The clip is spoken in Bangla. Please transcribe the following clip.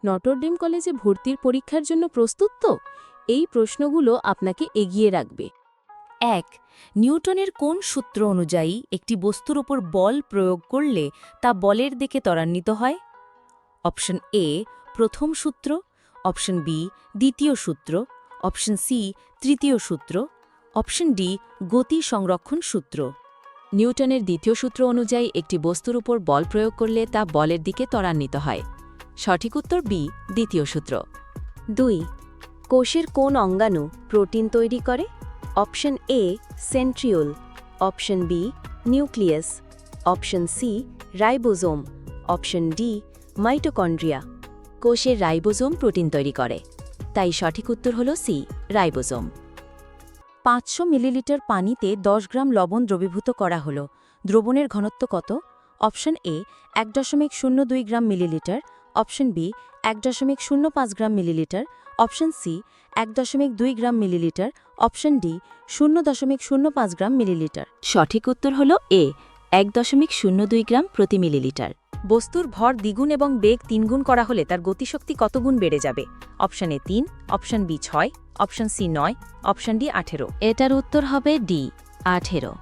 নটরডেম কলেজে ভর্তির পরীক্ষার জন্য প্রস্তুত তো? এই প্রশ্নগুলো আপনাকে এগিয়ে রাখবে। ১. নিউটনের কোন সূত্র অনুযায়ী একটি বস্তুর ওপর বল প্রয়োগ করলে তা বলের দিকে ত্বরান্বিত হয়? অপশন এ প্রথম সূত্র, অপশন বি দ্বিতীয় সূত্র, অপশন সি তৃতীয় সূত্র, অপশন ডি গতি সংরক্ষণ সূত্র। নিউটনের দ্বিতীয় সূত্র অনুযায়ী একটি বস্তুর উপর বল প্রয়োগ করলে তা বলের দিকে ত্বরান্বিত হয়। সঠিক উত্তর বি, দ্বিতীয় সূত্র। ২. কোষের কোন অঙ্গাণু প্রোটিন তৈরি করে? Option A centriole, option B nucleus, option C ribosome, option D mitochondria. কোষের রাইবোজোম প্রোটিন তৈরি করে, তাই সঠিক উত্তর হল সি, রাইবোজোম। ৫০০ মিলিলিটার পানিতে ১০ গ্রাম লবণ দ্রবীভূত করা হলো। দ্রবণের ঘনত্ব কত? অপশন এ ১.০২ গ্রাম মিলিলিটার, অপশন বি ১.০৫ গ্রাম মিলিলিটার, অপশন সি ১.২ গ্রাম মিলিলিটার, অপশন ডি ০.০৫ গ্রাম মিলিলিটার। সঠিক উত্তর হল এ, ১.০২ গ্রাম প্রতি মিলিলিটার। বস্তুর ভর দ্বিগুণ এবং বেগ ৩ গুণ করা হলে তার গতিশক্তি কত গুণ বেড়ে যাবে? Option A ৩, option B ৬, option C ৯, option D ১৮। এটার উত্তর হবে ডি, ১৮।